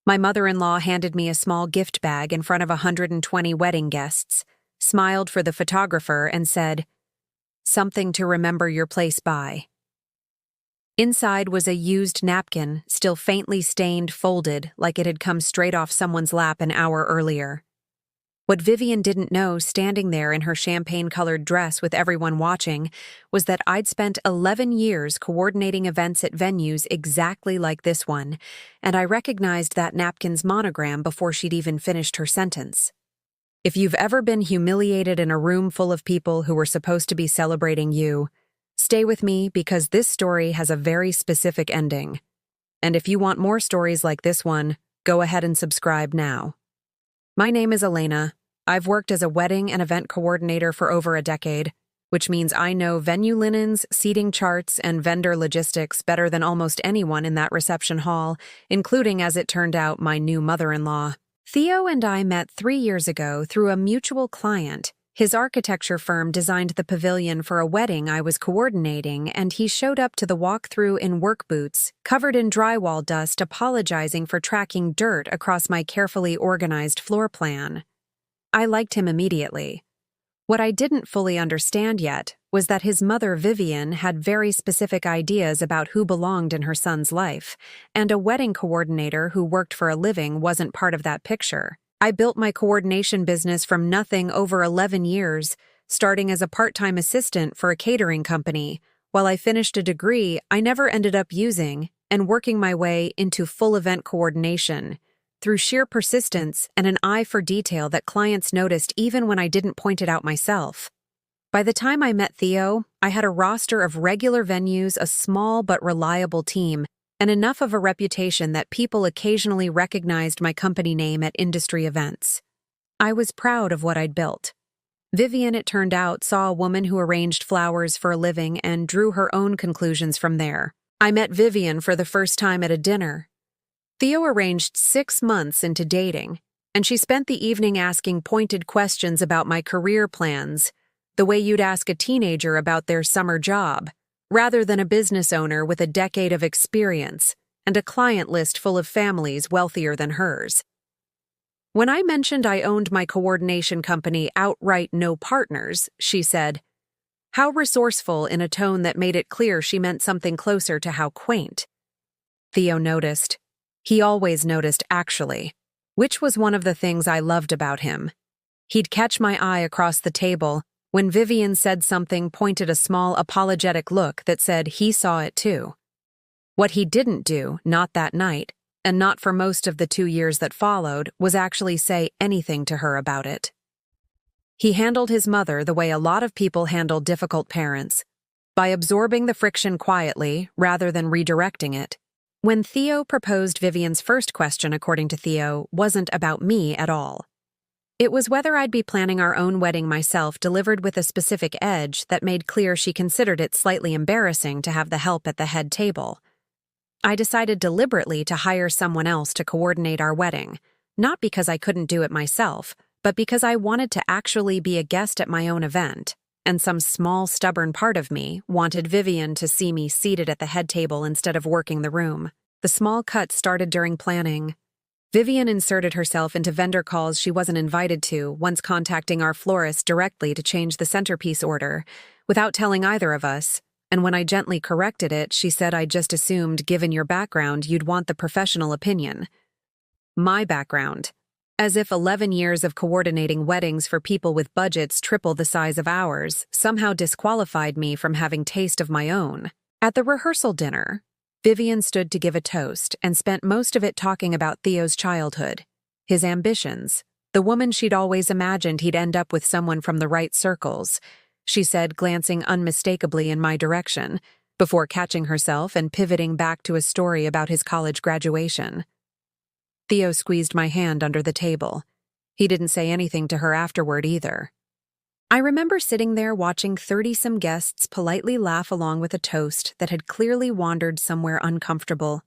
My mother-in-law handed me a small gift bag in front of 120 wedding guests, smiled for the photographer, and said, "Something to remember your place by." Inside was a used napkin, still faintly stained, folded like it had come straight off someone's lap an hour earlier. What Vivian didn't know, standing there in her champagne-colored dress with everyone watching, was that I'd spent 11 years coordinating events at venues exactly like this one, and I recognized that napkin's monogram before she'd even finished her sentence. If you've ever been humiliated in a room full of people who were supposed to be celebrating you, stay with me because this story has a very specific ending. And if you want more stories like this one, go ahead and subscribe now. My name is Elena. I've worked as a wedding and event coordinator for over a decade, which means I know venue linens, seating charts, and vendor logistics better than almost anyone in that reception hall, including, as it turned out, my new mother-in-law. Theo and I met 3 years ago through a mutual client. His architecture firm designed the pavilion for a wedding I was coordinating, and he showed up to the walkthrough in work boots, covered in drywall dust, apologizing for tracking dirt across my carefully organized floor plan. I liked him immediately. What I didn't fully understand yet was that his mother, Vivian, had very specific ideas about who belonged in her son's life, and a wedding coordinator who worked for a living wasn't part of that picture. I built my coordination business from nothing over 11 years, starting as a part-time assistant for a catering company, while I finished a degree I never ended up using, and working my way into full event coordination, through sheer persistence and an eye for detail that clients noticed even when I didn't point it out myself. By the time I met Theo, I had a roster of regular venues, a small but reliable team, and enough of a reputation that people occasionally recognized my company name at industry events. I was proud of what I'd built. Vivian, it turned out, saw a woman who arranged flowers for a living and drew her own conclusions from there. I met Vivian for the first time at a dinner. Theo arranged 6 months into dating, and she spent the evening asking pointed questions about my career plans, the way you'd ask a teenager about their summer job, rather than a business owner with a decade of experience and a client list full of families wealthier than hers. When I mentioned I owned my coordination company outright no partners, she said, "How resourceful," in a tone that made it clear she meant something closer to how quaint. Theo noticed. He always noticed, actually, which was one of the things I loved about him. He'd catch my eye across the table. When Vivian said something, pointed a small apologetic look that said he saw it too. What he didn't do, not that night, and not for most of the 2 years that followed, was actually say anything to her about it. He handled his mother the way a lot of people handle difficult parents, by absorbing the friction quietly rather than redirecting it. When Theo proposed, Vivian's first question, according to Theo, wasn't about me at all. It was whether I'd be planning our own wedding myself, delivered with a specific edge that made clear she considered it slightly embarrassing to have the help at the head table. I decided deliberately to hire someone else to coordinate our wedding, not because I couldn't do it myself, but because I wanted to actually be a guest at my own event, and some small, stubborn part of me wanted Vivian to see me seated at the head table instead of working the room. The small cut started during planning. Vivian inserted herself into vendor calls she wasn't invited to, once contacting our florist directly to change the centerpiece order, without telling either of us, and when I gently corrected it, she said I just assumed, given your background, you'd want the professional opinion. My background. As if 11 years of coordinating weddings for people with budgets triple the size of ours somehow disqualified me from having taste of my own. At the rehearsal dinner, Vivian stood to give a toast and spent most of it talking about Theo's childhood, his ambitions, the woman she'd always imagined he'd end up with, someone from the right circles, she said, glancing unmistakably in my direction, before catching herself and pivoting back to a story about his college graduation. Theo squeezed my hand under the table. He didn't say anything to her afterward either. I remember sitting there watching 30-some guests politely laugh along with a toast that had clearly wandered somewhere uncomfortable,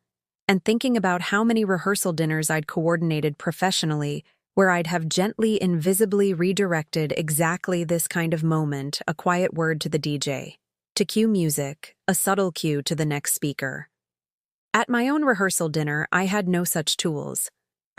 and thinking about how many rehearsal dinners I'd coordinated professionally where I'd have gently, invisibly redirected exactly this kind of moment, a quiet word to the DJ, to cue music, a subtle cue to the next speaker. At my own rehearsal dinner, I had no such tools.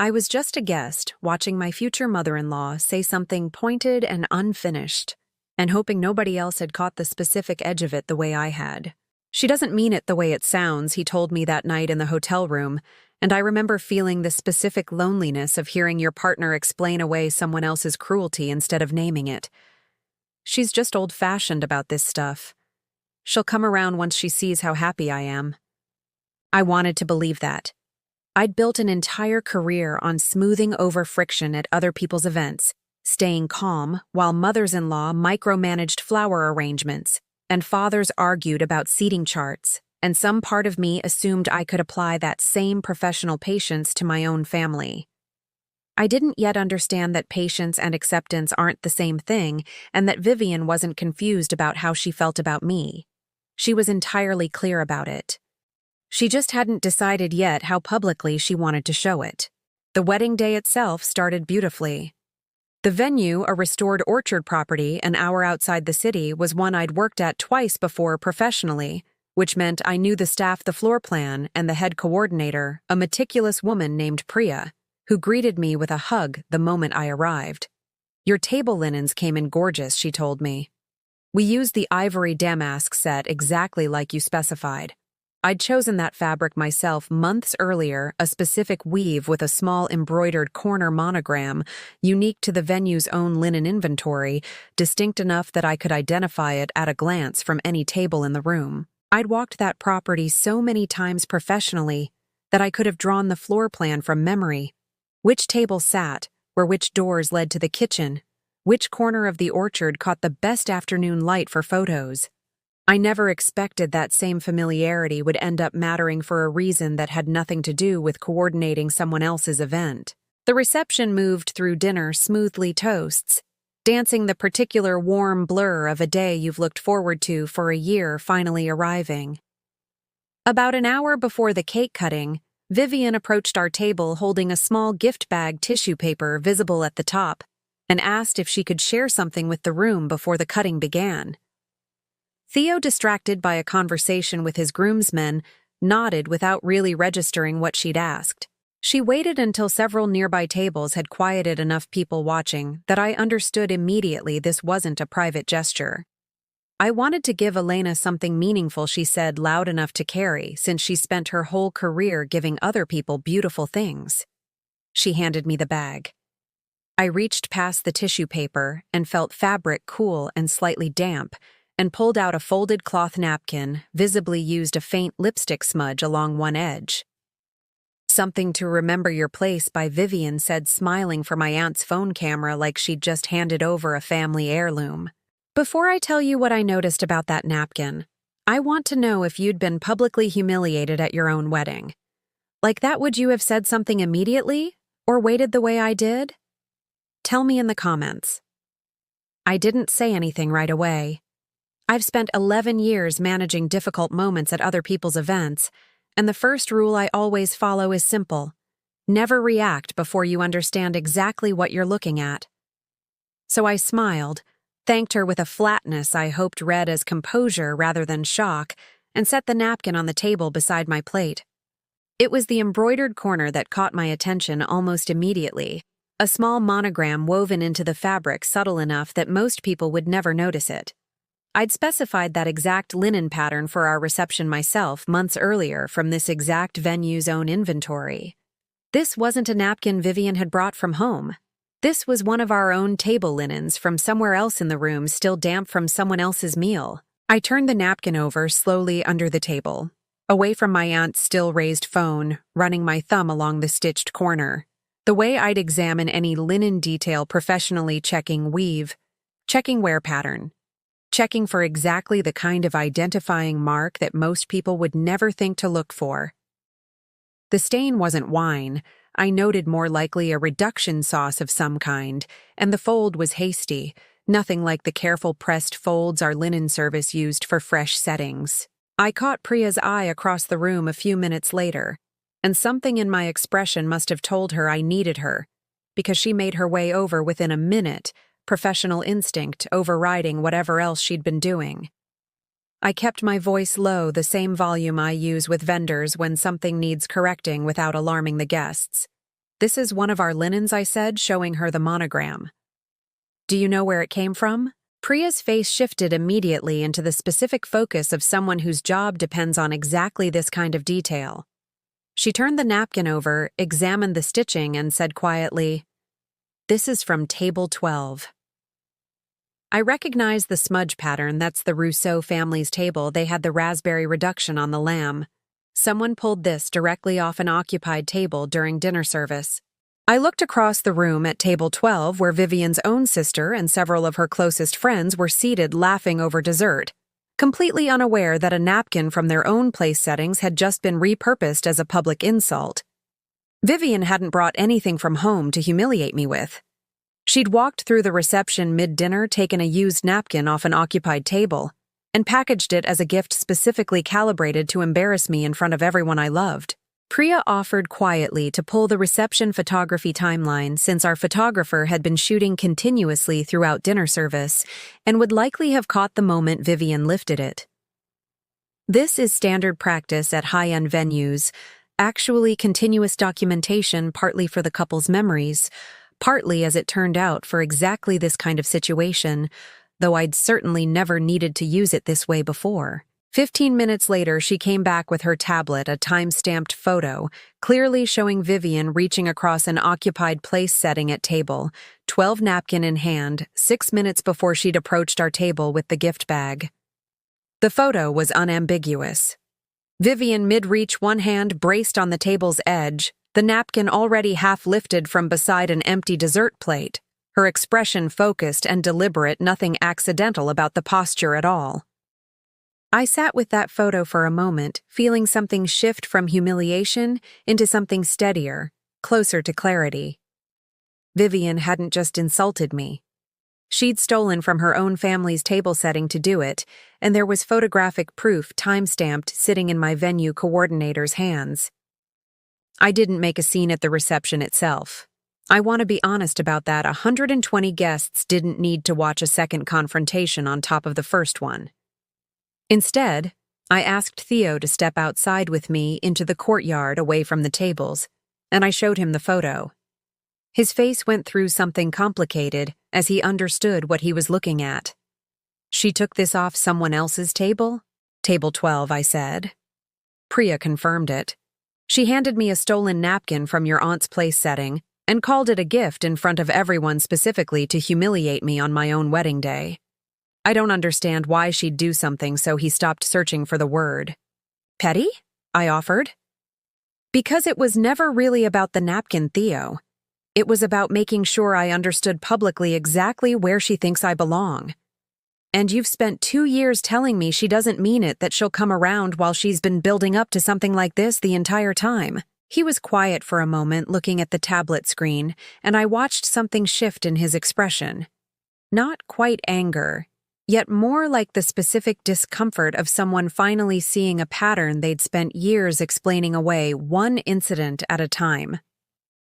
I was just a guest, watching my future mother-in-law say something pointed and unfinished, and hoping nobody else had caught the specific edge of it the way I had. "She doesn't mean it the way it sounds," he told me that night in the hotel room, and I remember feeling the specific loneliness of hearing your partner explain away someone else's cruelty instead of naming it. "She's just old-fashioned about this stuff. She'll come around once she sees how happy I am." I wanted to believe that. I'd built an entire career on smoothing over friction at other people's events, staying calm while mothers-in-law micromanaged flower arrangements, and fathers argued about seating charts, and some part of me assumed I could apply that same professional patience to my own family. I didn't yet understand that patience and acceptance aren't the same thing, and that Vivian wasn't confused about how she felt about me. She was entirely clear about it. She just hadn't decided yet how publicly she wanted to show it. The wedding day itself started beautifully. The venue, a restored orchard property an hour outside the city, was one I'd worked at twice before professionally, which meant I knew the staff, the floor plan, and the head coordinator, a meticulous woman named Priya, who greeted me with a hug the moment I arrived. "Your table linens came in gorgeous," she told me. "We used the ivory damask set exactly like you specified. I'd chosen that fabric myself months earlier, a specific weave with a small embroidered corner monogram, unique to the venue's own linen inventory, distinct enough that I could identify it at a glance from any table in the room. I'd walked that property so many times professionally that I could have drawn the floor plan from memory. Which table sat, where which doors led to the kitchen, which corner of the orchard caught the best afternoon light for photos. I never expected that same familiarity would end up mattering for a reason that had nothing to do with coordinating someone else's event. The reception moved through dinner smoothly toasts, dancing the particular warm blur of a day you've looked forward to for a year finally arriving. About an hour before the cake cutting, Vivian approached our table holding a small gift bag tissue paper visible at the top, and asked if she could share something with the room before the cutting began. Theo, distracted by a conversation with his groomsmen, nodded without really registering what she'd asked. She waited until several nearby tables had quieted enough people watching that I understood immediately this wasn't a private gesture. "I wanted to give Elena something meaningful," she said, loud enough to carry, since she spent her whole career giving other people beautiful things. She handed me the bag. I reached past the tissue paper and felt fabric cool and slightly damp, and pulled out a folded cloth napkin, visibly used a faint lipstick smudge along one edge. "Something to remember your place," by Vivian said, smiling for my aunt's phone camera like she'd just handed over a family heirloom. "Before I tell you what I noticed about that napkin, I want to know if you'd been publicly humiliated at your own wedding. Like that, would you have said something immediately, or waited the way I did? Tell me in the comments." I didn't say anything right away. I've spent 11 years managing difficult moments at other people's events, and the first rule I always follow is simple: never react before you understand exactly what you're looking at. So I smiled, thanked her with a flatness I hoped read as composure rather than shock, and set the napkin on the table beside my plate. It was the embroidered corner that caught my attention almost immediately, a small monogram woven into the fabric subtle enough that most people would never notice it. I'd specified that exact linen pattern for our reception myself months earlier from this exact venue's own inventory. This wasn't a napkin Vivian had brought from home. This was one of our own table linens from somewhere else in the room, still damp from someone else's meal. I turned the napkin over slowly under the table, away from my aunt's still-raised phone, running my thumb along the stitched corner. The way I'd examine any linen detail professionally, checking weave, checking wear pattern, checking for exactly the kind of identifying mark that most people would never think to look for. The stain wasn't wine. I noted more likely a reduction sauce of some kind, and the fold was hasty, nothing like the careful pressed folds our linen service used for fresh settings. I caught Priya's eye across the room a few minutes later, and something in my expression must have told her I needed her, because she made her way over within a minute, professional instinct overriding whatever else she'd been doing. I kept my voice low, the same volume I use with vendors when something needs correcting without alarming the guests. "This is one of our linens," I said, showing her the monogram. "Do you know where it came from?" Priya's face shifted immediately into the specific focus of someone whose job depends on exactly this kind of detail. She turned the napkin over, examined the stitching, and said quietly, "This is from table 12. I recognized the smudge pattern. That's the Rousseau family's table. They had the raspberry reduction on the lamb. Someone pulled this directly off an occupied table during dinner service. I looked across the room at table 12, where Vivian's own sister and several of her closest friends were seated laughing over dessert, completely unaware that a napkin from their own place settings had just been repurposed as a public insult. Vivian hadn't brought anything from home to humiliate me with. She'd walked through the reception mid-dinner, taken a used napkin off an occupied table, and packaged it as a gift specifically calibrated to embarrass me in front of everyone I loved. Priya offered quietly to pull the reception photography timeline since our photographer had been shooting continuously throughout dinner service and would likely have caught the moment Vivian lifted it. This is standard practice at high-end venues, actually continuous documentation partly for the couple's memories, partly, as it turned out, for exactly this kind of situation, though I'd certainly never needed to use it this way before. 15 minutes later, she came back with her tablet, a time-stamped photo, clearly showing Vivian reaching across an occupied place setting at table, 12 napkin in hand, 6 minutes before she'd approached our table with the gift bag. The photo was unambiguous. Vivian, mid-reach, one hand braced on the table's edge, the napkin already half lifted from beside an empty dessert plate, her expression focused and deliberate, nothing accidental about the posture at all. I sat with that photo for a moment, feeling something shift from humiliation into something steadier, closer to clarity. Vivian hadn't just insulted me. She'd stolen from her own family's table setting to do it, and there was photographic proof, time-stamped, sitting in my venue coordinator's hands. I didn't make a scene at the reception itself. I want to be honest about that. 120 guests didn't need to watch a second confrontation on top of the first one. Instead, I asked Theo to step outside with me into the courtyard away from the tables, and I showed him the photo. His face went through something complicated as he understood what he was looking at. "She took this off someone else's table?" "Table 12, I said. Priya confirmed it. "She handed me a stolen napkin from your aunt's place setting and called it a gift in front of everyone specifically to humiliate me on my own wedding day. I don't understand why she'd do something, so he stopped searching for the word." "Petty?" I offered. "Because it was never really about the napkin, Theo. It was about making sure I understood publicly exactly where she thinks I belong. And you've spent 2 years telling me she doesn't mean it, that she'll come around, while she's been building up to something like this the entire time." He was quiet for a moment, looking at the tablet screen, and I watched something shift in his expression. Not quite anger, yet more like the specific discomfort of someone finally seeing a pattern they'd spent years explaining away, one incident at a time.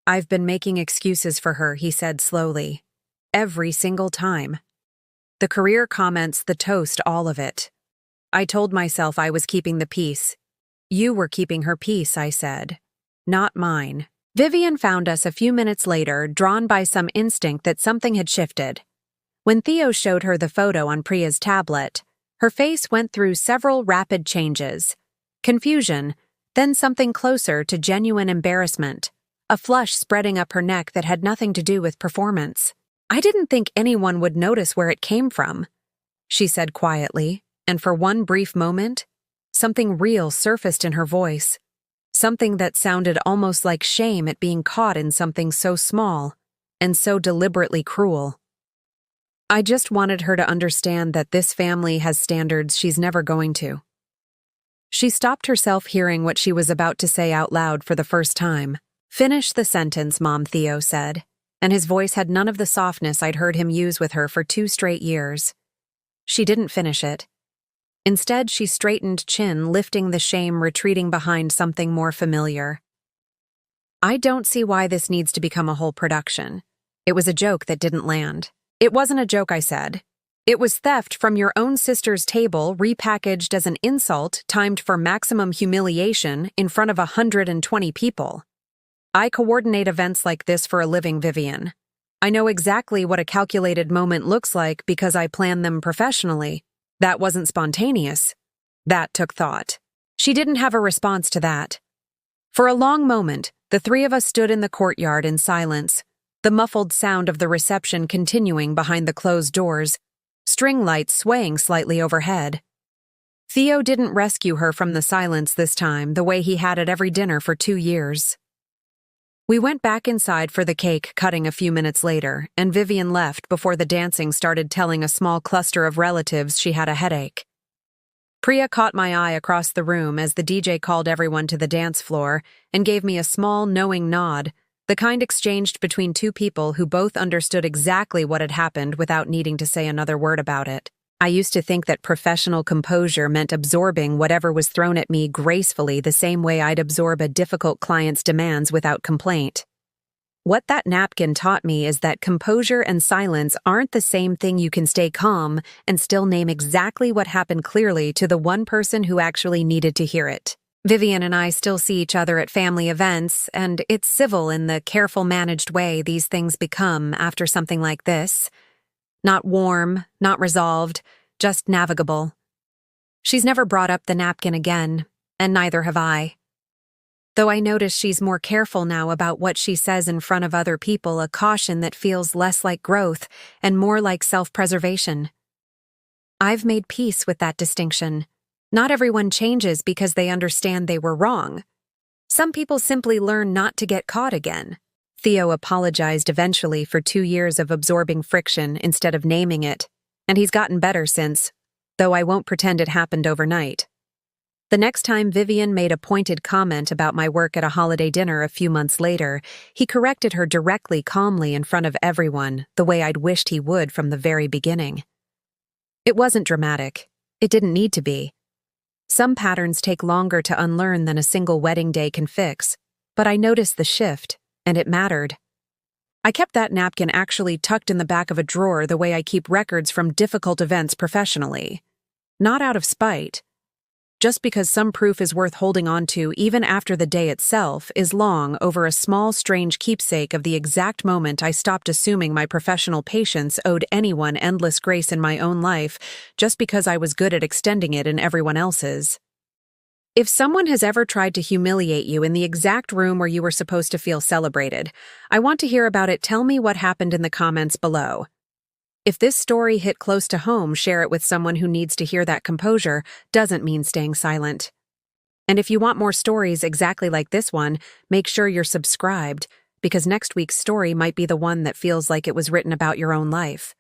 "I've been making excuses for her," he said slowly. "Every single time. The career comments, the toast, all of it. I told myself I was keeping the peace. You were keeping her peace," I said. "Not mine." Vivian found us a few minutes later, drawn by some instinct that something had shifted. When Theo showed her the photo on Priya's tablet, her face went through several rapid changes. Confusion, then something closer to genuine embarrassment, a flush spreading up her neck that had nothing to do with performance. "I didn't think anyone would notice where it came from," she said quietly, and for one brief moment, something real surfaced in her voice, something that sounded almost like shame at being caught in something so small and so deliberately cruel. "I just wanted her to understand that this family has standards she's never going to." She stopped herself, hearing what she was about to say out loud for the first time. "Finish the sentence, Mom," Theo said, and his voice had none of the softness I'd heard him use with her for 2 straight years. She didn't finish it. Instead, she straightened chin, lifting the shame, retreating behind something more familiar. "I don't see why this needs to become a whole production. It was a joke that didn't land." "It wasn't a joke," I said. "It was theft from your own sister's table, repackaged as an insult, timed for maximum humiliation in front of 120 people. I coordinate events like this for a living, Vivian. I know exactly what a calculated moment looks like because I plan them professionally. That wasn't spontaneous. That took thought. She didn't have a response to that. For a long moment, the three of us stood in the courtyard in silence, the muffled sound of the reception continuing behind the closed doors, string lights swaying slightly overhead. Theo didn't rescue her from the silence this time the way he had at every dinner for 2 years. We went back inside for the cake cutting a few minutes later, and Vivian left before the dancing started, telling a small cluster of relatives she had a headache. Priya caught my eye across the room as the DJ called everyone to the dance floor and gave me a small, knowing nod, the kind exchanged between two people who both understood exactly what had happened without needing to say another word about it. I used to think that professional composure meant absorbing whatever was thrown at me gracefully the same way I'd absorb a difficult client's demands without complaint. What that napkin taught me is that composure and silence aren't the same thing. You can stay calm and still name exactly what happened clearly to the one person who actually needed to hear it. Vivian and I still see each other at family events, and it's civil in the careful, managed way these things become after something like this. Not warm, not resolved, just navigable. She's never brought up the napkin again, and neither have I. Though I notice she's more careful now about what she says in front of other people, a caution that feels less like growth and more like self-preservation. I've made peace with that distinction. Not everyone changes because they understand they were wrong. Some people simply learn not to get caught again. Theo apologized eventually for 2 years of absorbing friction instead of naming it, and he's gotten better since, though I won't pretend it happened overnight. The next time Vivian made a pointed comment about my work at a holiday dinner a few months later, he corrected her directly, calmly in front of everyone, the way I'd wished he would from the very beginning. It wasn't dramatic. It didn't need to be. Some patterns take longer to unlearn than a single wedding day can fix, but I noticed the shift, and it mattered. I kept that napkin actually tucked in the back of a drawer the way I keep records from difficult events professionally. Not out of spite. Just because some proof is worth holding on to even after the day itself is long over a small, strange keepsake of the exact moment I stopped assuming my professional patience owed anyone endless grace in my own life just because I was good at extending it in everyone else's. If someone has ever tried to humiliate you in the exact room where you were supposed to feel celebrated, I want to hear about it. Tell me what happened in the comments below. If this story hit close to home, share it with someone who needs to hear that composure doesn't mean staying silent. And if you want more stories exactly like this one, make sure you're subscribed, because next week's story might be the one that feels like it was written about your own life.